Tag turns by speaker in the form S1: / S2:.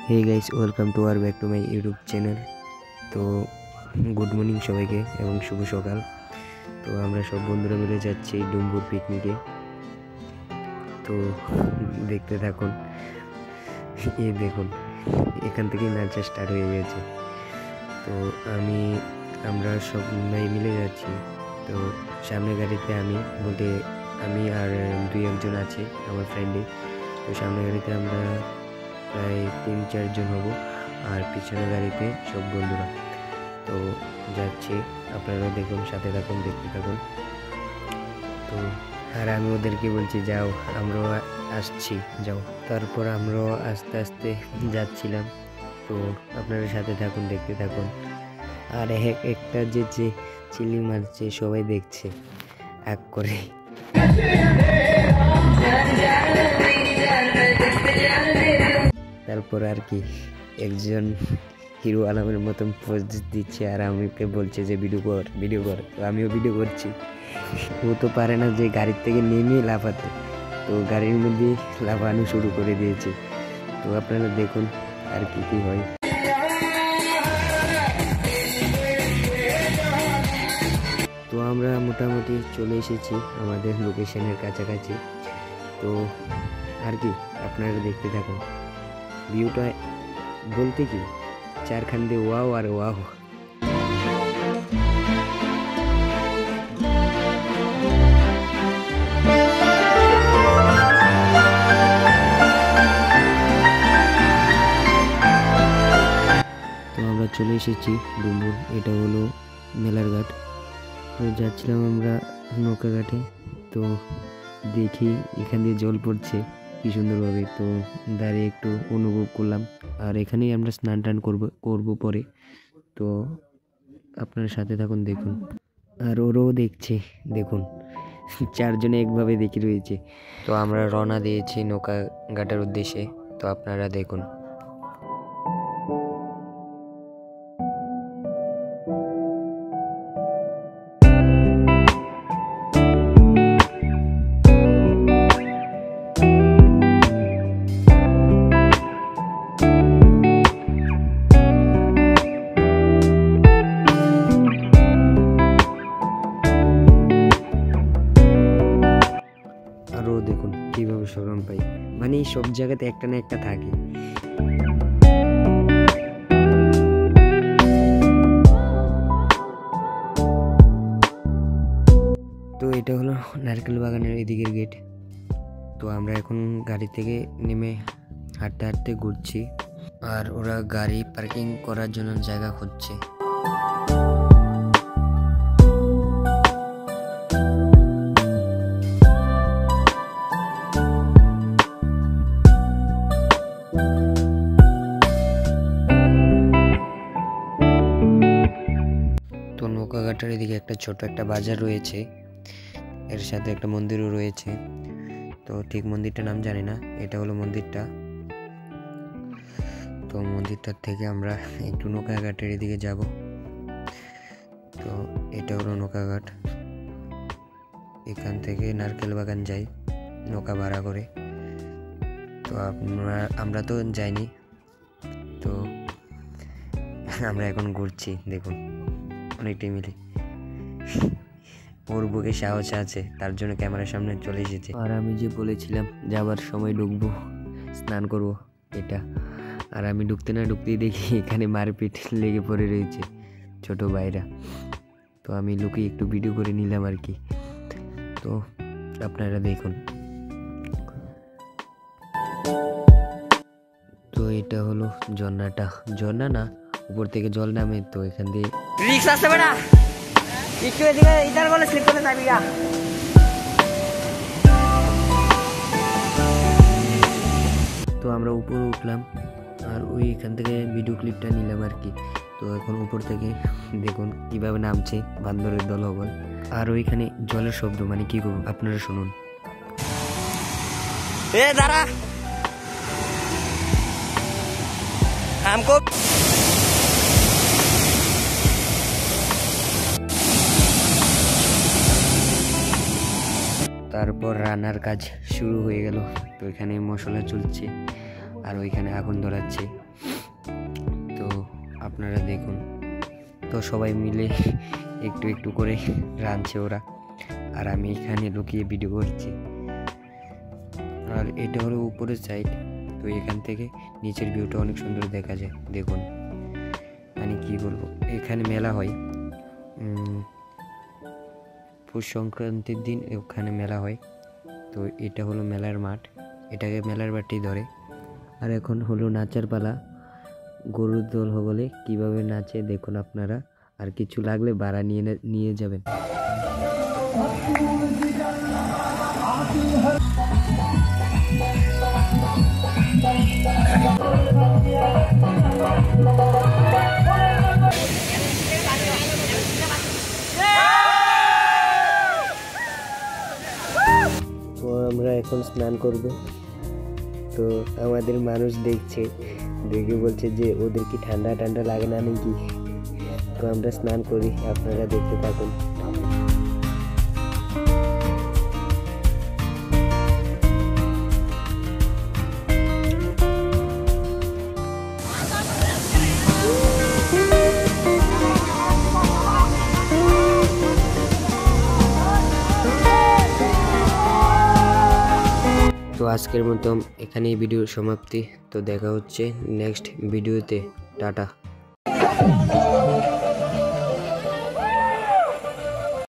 S1: Hey guys welcome to our back to my YouTube channel. तो good morning সবাইকে এবং শুভ সকাল। তো আমরা সব বন্ধুরা মিলে যাচ্ছি ডুমবুর পিকনিকে। তো দেখতে থাকুন, এই দেখুন এখান থেকে নাচা স্টার্ট হয়ে গেছে। তো আমরা সব মিলে যাচ্ছি। তো সামনে গাড়িতে আমি আর দুই একজন আছে আমার ফ্রেন্ডে। তো সামনে গাড়িতে আমরা প্রায় 3-4 জন হব, আর পিছনে গাড়িতে সব বন্ধুরা। তো যাচ্ছি, আপনারা দেখুন, সাথে থাকুন, দেখতে থাকুন। তো আর আমি ওদেরকে বলছি যাও, আমরাও আসছি, যাও। তারপর আমরাও আস্তে আস্তে যাচ্ছিলাম। তো আপনারা সাথে থাকুন, দেখতে থাকুন। আর একটা যে চিলি মারছে সবাই দেখছে এক করে। তারপর আর কি একজন হিরো আলমের মতন পোজ দিচ্ছে, আর আমাকে বলছে যে ভিডিও কর। তো আমিও ভিডিও করছি। ও তো পারে না যে গাড়ির থেকে নেমে লাফাতে, তো গাড়ির মধ্যে লাফানো শুরু করে দিয়েছে। তো আপনারা দেখুন আর কি হয়। তো আমরা মোটামুটি চলে এসেছি আমাদের লোকেশনের কাছাকাছি। তো আর কি আপনারা দেখতে থাকুন। ভিউটা বলতে কি চারখান দিয়ে ওয়াও আর ওয়াও। তো আমরা চলে এসেছি ডুমবুর, এটা হলো মেলার ঘাট। তো যাচ্ছিলাম আমরা নৌকা ঘাটে। তো দেখি এখান দিয়ে জল পড়ছে কি সুন্দরভাবে। তো দাঁড়িয়ে একটু অনুভব করলাম, আর এখানেই আমরা স্নান টান করবো পরে। তো আপনার সাথে থাকুন, দেখুন। আর ওরাও দেখছে, দেখুন চারজনে একভাবে দেখে রয়েছে। তো আমরা রওনা দিয়েছি নৌকা ঘাটের উদ্দেশ্যে। তো আপনারা দেখুন। দেখুন কিভাবে শরম পাই, মানে সব জায়গাতে একটা না একটা থাকে। তো এটা হলো নারকেল বাগানের এদিকের গেট। তো আমরা এখন গাড়ি থেকে নেমে হাঁটতে হাঁটতে ঘুরছি, আর ওরা গাড়ি পার্কিং করার জন্য জায়গা খুঁজছে। নৌকাঘাটের এদিকে একটা ছোট একটা বাজার রয়েছে, এর সাথে একটা মন্দিরও রয়েছে। তো ঠিক মন্দিরটার নাম জানি না, এটা হলো মন্দিরটা। তো মন্দিরটার থেকে আমরা একটু নৌকাঘাটের এদিকে যাব। তো এটা হলো নৌকাঘাট, এখান থেকে নারকেল বাগান যাই নৌকা ভাড়া করে। তো আমরা তো যাইনি, তো আমরা এখন ঘুরছি, দেখুন অনেকটাই মিলে। ওর বুকে সাহস আছে, তার জন্য ক্যামেরার সামনে চলে এসেছে। আর আমি যে বলেছিলাম যাবার সময় ঢুকবো, স্নান করবো, এটা। আর আমি ঢুকতেই দেখি এখানে মারপিট লেগে পড়ে রয়েছে ছোট ভাইরা। তো আমি লুকিয়ে একটু ভিডিও করে নিলাম আর কি। তো আপনারা দেখুন। তো এটা হলো ঝর্ণা না, উপর থেকে জল নামে। তো এখান দিয়ে রিক্স আসতে বেটা, একটু এদিকে ইধার বলে স্লিপ করে যাবি গা। তো আমরা উপরে উঠলাম, আর এখান থেকে ভিডিও ক্লিপটা নিলাম আর কি। তো এখন উপর থেকে দেখুন কিভাবে নামছে বান্দরের দল হবল। আর ওইখানে জলের শব্দ, মানে কি করবো আপনারা শুনুন। এ দাঁড়া, हमको তারপর রান্নার কাজ শুরু হয়ে গেল। তো এখানে মশলা চলছে, আর ওইখানে আগুন ধরাচ্ছে। আপনারা দেখুন। তো সবাই মিলে একটু একটু করে রাঁধছে ওরা, আর আমি এখানে লুকিয়ে ভিডিও করছি। আর এটা হলো উপরের সাইড, তো এখান থেকে নিচের ভিউটা অনেক সুন্দর দেখা যায়। দেখুন, মানে কি বলবো, এখানে মেলা হয় পৌষ সংক্রান্তির দিন, ওখানে মেলা হয়। তো এটা হলো মেলার মাঠ, এটাকে মেলার মাঠই ধরে। আর এখন হলো নাচার পালা, গরুর দল হলে কিভাবে নাচে দেখুন আপনারা। আর কিছু লাগলে ভাড়া নিয়ে যাবেন। তো আমরা এখন স্নান করব। তো আমাদের মানুষ দেখছে, দেখে বলছে যে ওদের কি ঠান্ডা ঠান্ডা লাগে না নাকি। তো আমরা স্নান করি, আপনারা দেখতে থাকুন। তো আজকের মতো এখানেই ভিডিওর সমাপ্তি। তো দেখা হচ্ছে নেক্সট ভিডিওতে। টাটা।